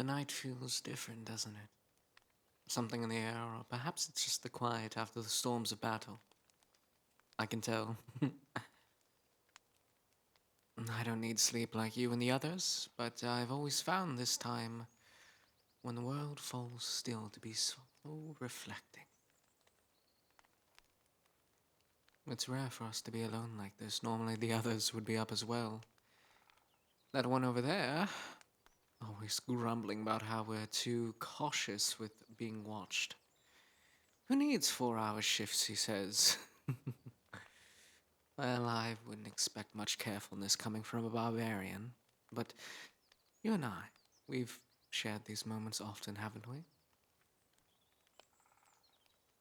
The night feels different, doesn't it? Something in the air, or perhaps it's just the quiet after the storms of battle. I can tell. I don't need sleep like you and the others, but I've always found this time when the world falls still to be so reflecting. It's rare for us to be alone like this. Normally the others would be up as well. That one over there, always grumbling about how we're too cautious with being watched. Who needs 4-hour shifts, he says. Well, I wouldn't expect much carefulness coming from a barbarian, but you and we've shared these moments often, haven't we?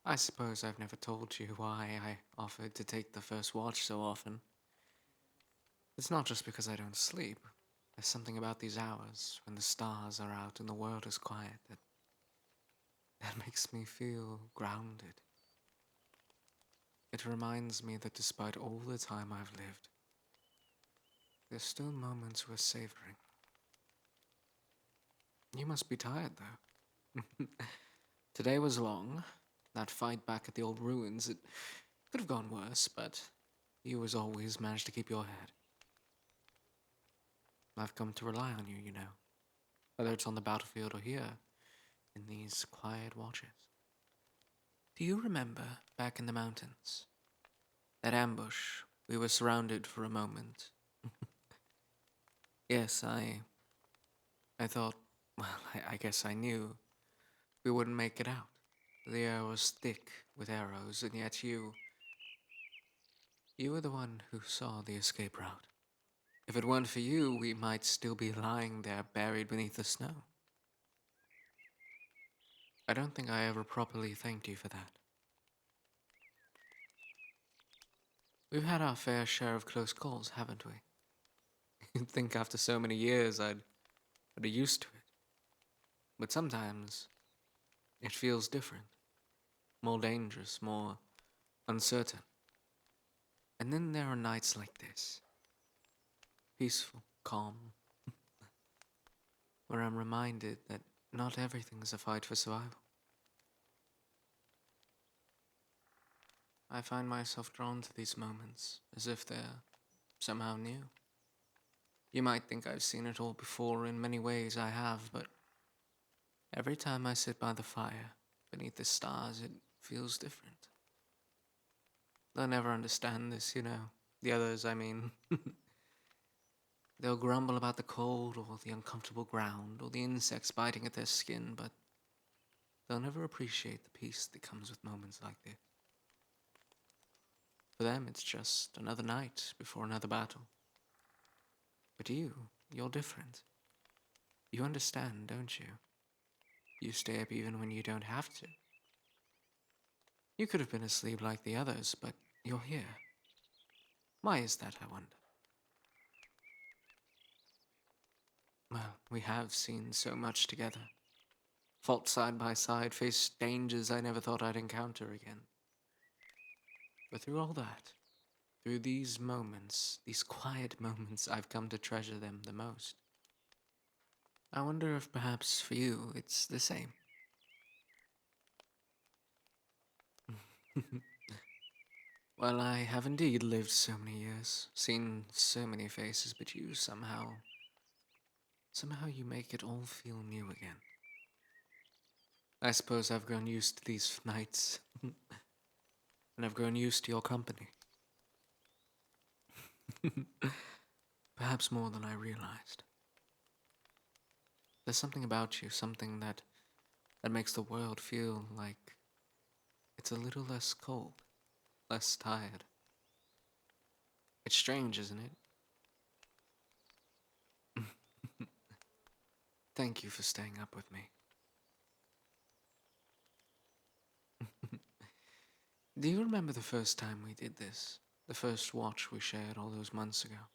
I suppose I've never told you why I offered to take the first watch so often. It's not just because I don't sleep. There's something about these hours, when the stars are out and the world is quiet, that makes me feel grounded. It reminds me that despite all the time I've lived, there's still moments worth savoring. You must be tired, though. Today was long. That fight back at the old ruins, it could have gone worse, but you as always managed to keep your head. I've come to rely on you, you know, whether it's on the battlefield or here, in these quiet watches. Do you remember back in the mountains? That ambush, we were surrounded for a moment. Yes, I thought, well, I guess I knew we wouldn't make it out. The air was thick with arrows, and yet you were the one who saw the escape route. If it weren't for you, we might still be lying there buried beneath the snow. I don't think I ever properly thanked you for that. We've had our fair share of close calls, haven't we? You'd think after so many years I'd be used to it. But sometimes it feels different, more dangerous, more uncertain. And then there are nights like this, peaceful, calm, where I'm reminded that not everything's a fight for survival. I find myself drawn to these moments, as if they're somehow new. You might think I've seen it all before, in many ways I have, but every time I sit by the fire, beneath the stars, it feels different. They'll never understand this, you know. The others, I mean. They'll grumble about the cold, or the uncomfortable ground, or the insects biting at their skin, but they'll never appreciate the peace that comes with moments like this. For them, it's just another night before another battle. But you're different. You understand, don't you? You stay up even when you don't have to. You could have been asleep like the others, but you're here. Why is that, I wonder? Well, we have seen so much together. Fought side by side, faced dangers I never thought I'd encounter again. But through all that, through these moments, these quiet moments, I've come to treasure them the most. I wonder if perhaps for you it's the same. Well, I have indeed lived so many years, seen so many faces, but you somehow you make it all feel new again. I suppose I've grown used to these nights, and I've grown used to your company. Perhaps more than I realized. There's something about you, something that makes the world feel like it's a little less cold, less tired. It's strange, isn't it? Thank you for staying up with me. Do you remember the first time we did this? The first watch we shared all those months ago?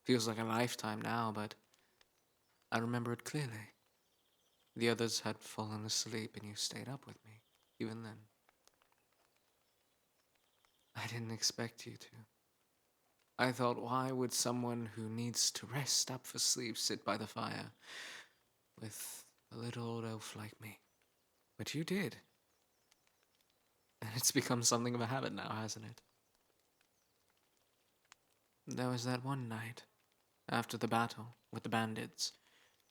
Feels like a lifetime now, but I remember it clearly. The others had fallen asleep and you stayed up with me, even then. I didn't expect you to. I thought, why would someone who needs to rest up for sleep sit by the fire? with a little old elf like me. But you did. And it's become something of a habit now, hasn't it? There was that one night, after the battle with the bandits.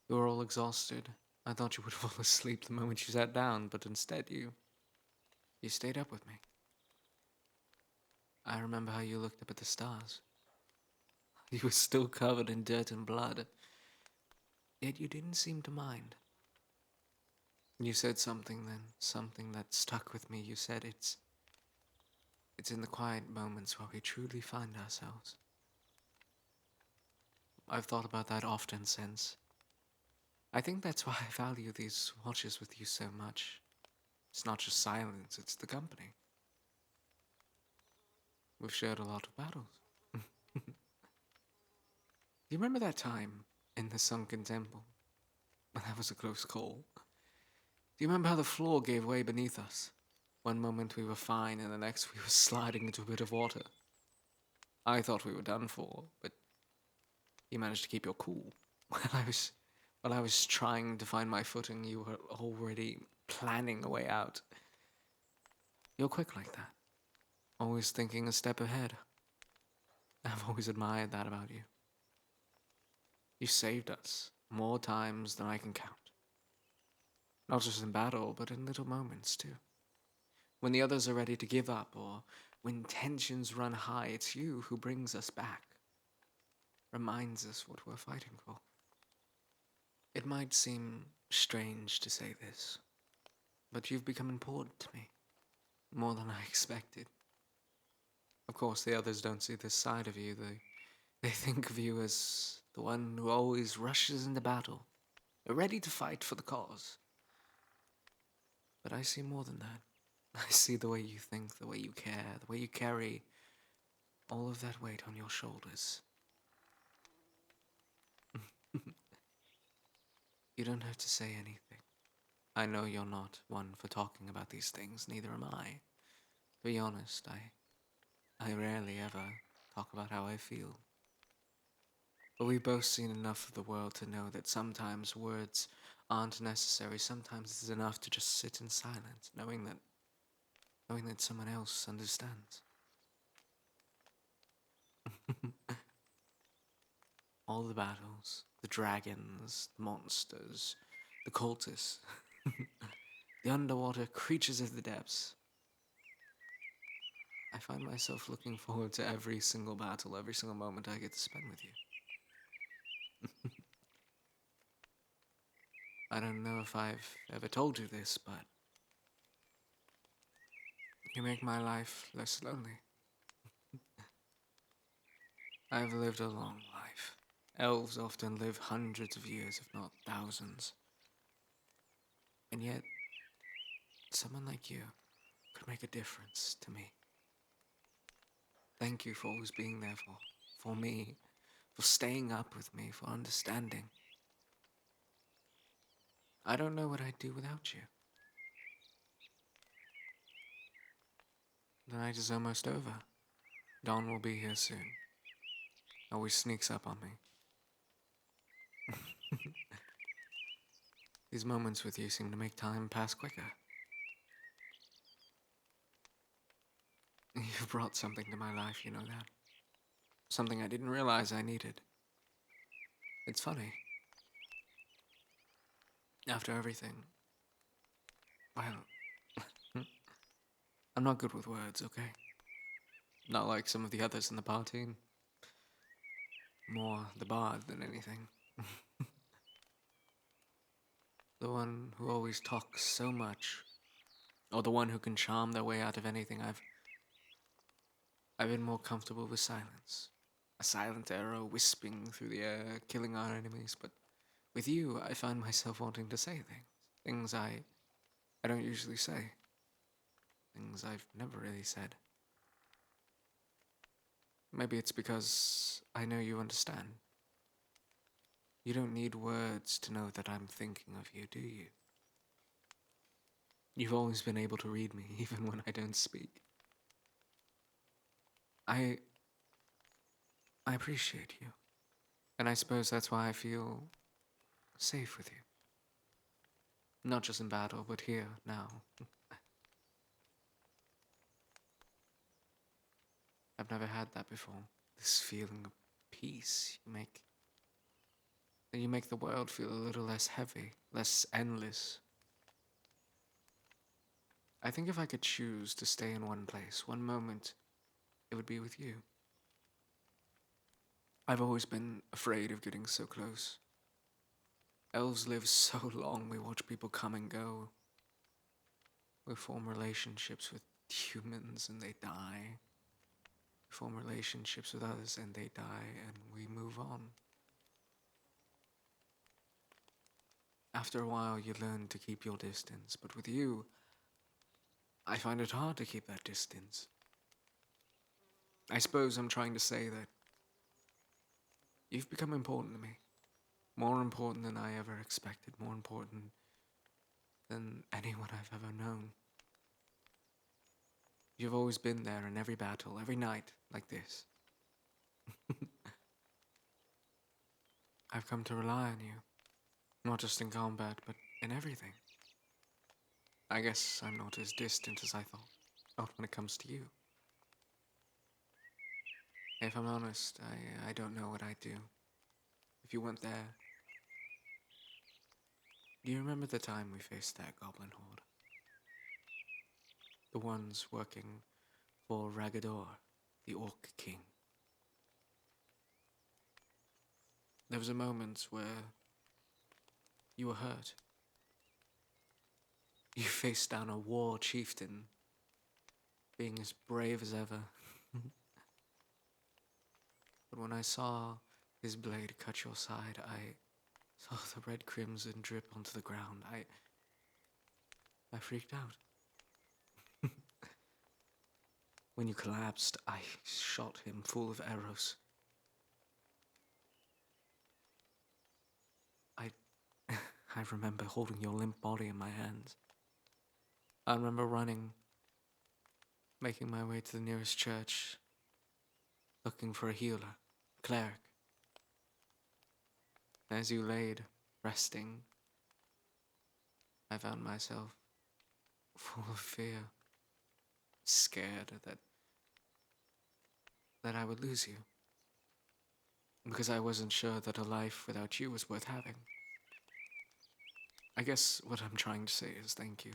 You were all exhausted. I thought you would fall asleep the moment you sat down, but instead you stayed up with me. I remember how you looked up at the stars. You were still covered in dirt and blood, yet you didn't seem to mind. You said something then, something that stuck with me. You said it's in the quiet moments where we truly find ourselves. I've thought about that often since. I think that's why I value these watches with you so much. It's not just silence, it's the company. We've shared a lot of battles. Do you remember that time in the sunken temple? That was a close call. Do you remember how the floor gave way beneath us? One moment we were fine, and the next we were sliding into a bit of water. I thought we were done for, but you managed to keep your cool. While I was trying to find my footing, you were already planning a way out. You're quick like that. Always thinking a step ahead. I've always admired that about you. You saved us more times than I can count. Not just in battle, but in little moments too. When the others are ready to give up, or when tensions run high, it's you who brings us back. Reminds us what we're fighting for. It might seem strange to say this, but you've become important to me. More than I expected. Of course, the others don't see this side of you. They think of you as the one who always rushes into battle, ready to fight for the cause. But I see more than that. I see the way you think, the way you care, the way you carry all of that weight on your shoulders. You don't have to say anything. I know you're not one for talking about these things, neither am I. To be honest, I rarely ever talk about how I feel. But we've both seen enough of the world to know that sometimes words aren't necessary. Sometimes it's enough to just sit in silence, knowing that someone else understands. All the battles, the dragons, the monsters, the cultists, the underwater creatures of the depths. I find myself looking forward to every single battle, every single moment I get to spend with you. I don't know if I've ever told you this, but you make my life less lonely. I've lived a long life. Elves often live hundreds of years, if not thousands. And yet, someone like you could make a difference to me. Thank you for always being there for me, for staying up with me, for understanding. I don't know what I'd do without you. The night is almost over. Dawn will be here soon. Always sneaks up on me. These moments with you seem to make time pass quicker. You've brought something to my life, you know that? Something I didn't realize I needed. It's funny. After everything, well, I'm not good with words, okay? Not like some of the others in the party. More the bard than anything. The one who always talks so much. Or the one who can charm their way out of anything. I've been more comfortable with silence. A silent arrow wisping through the air, killing our enemies, but with you, I find myself wanting to say things. Things I don't usually say. Things I've never really said. Maybe it's because I know you understand. You don't need words to know that I'm thinking of you, do you? You've always been able to read me, even when I don't speak. I appreciate you. And I suppose that's why I feel safe with you. Not just in battle, but here, now. I've never had that before. This feeling of peace you make the world feel a little less heavy, less endless. I think if I could choose to stay in one place, one moment, it would be with you. I've always been afraid of getting so close. Elves live so long, we watch people come and go. We form relationships with humans and they die. We form relationships with others and they die, and we move on. After a while, you learn to keep your distance, but with you, I find it hard to keep that distance. I suppose I'm trying to say that you've become important to me. More important than I ever expected, more important than anyone I've ever known. You've always been there in every battle, every night, like this. I've come to rely on you, not just in combat, but in everything. I guess I'm not as distant as I thought, not when it comes to you. If I'm honest, I don't know what I'd do if you weren't there. Do you remember the time we faced that goblin horde? The ones working for Ragador, the Orc King. There was a moment where you were hurt. You faced down a war chieftain, being as brave as ever. But when I saw his blade cut your side, I saw the red crimson drip onto the ground. I freaked out. When you collapsed, I shot him full of arrows. I remember holding your limp body in my hands. I remember running, making my way to the nearest church, looking for a healer, a cleric. As you laid, resting, I found myself full of fear, scared that I would lose you, because I wasn't sure that a life without you was worth having. I guess what I'm trying to say is thank you.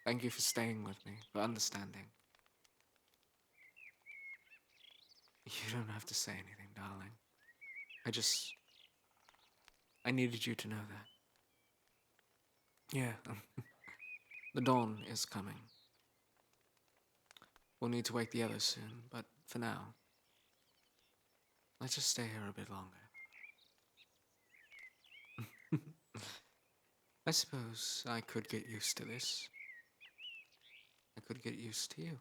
Thank you for staying with me, for understanding. You don't have to say anything, darling. I needed you to know that. Yeah, the dawn is coming. We'll need to wake the others soon, but for now, let's just stay here a bit longer. I suppose I could get used to this. I could get used to you.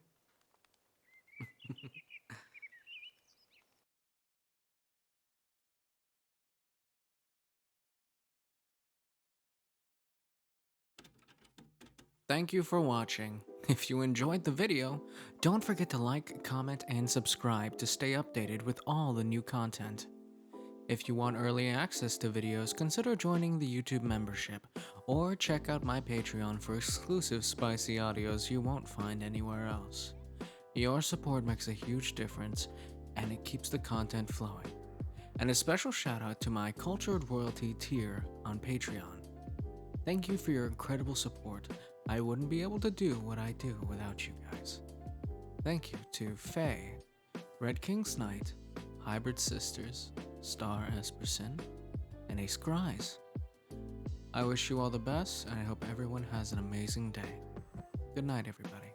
Thank you for watching. If you enjoyed the video, don't forget to like, comment, and subscribe to stay updated with all the new content. If you want early access to videos, consider joining the YouTube membership, or check out my Patreon for exclusive spicy audios you won't find anywhere else. Your support makes a huge difference, and it keeps the content flowing. And a special shout out to my Cultured Royalty tier on Patreon. Thank you for your incredible support. I wouldn't be able to do what I do without you guys. Thank you to Faye, RedKingsKnight, Hybrid Sisters, Star Esperson, and Ace Grise. I wish you all the best, and I hope everyone has an amazing day. Good night, everybody.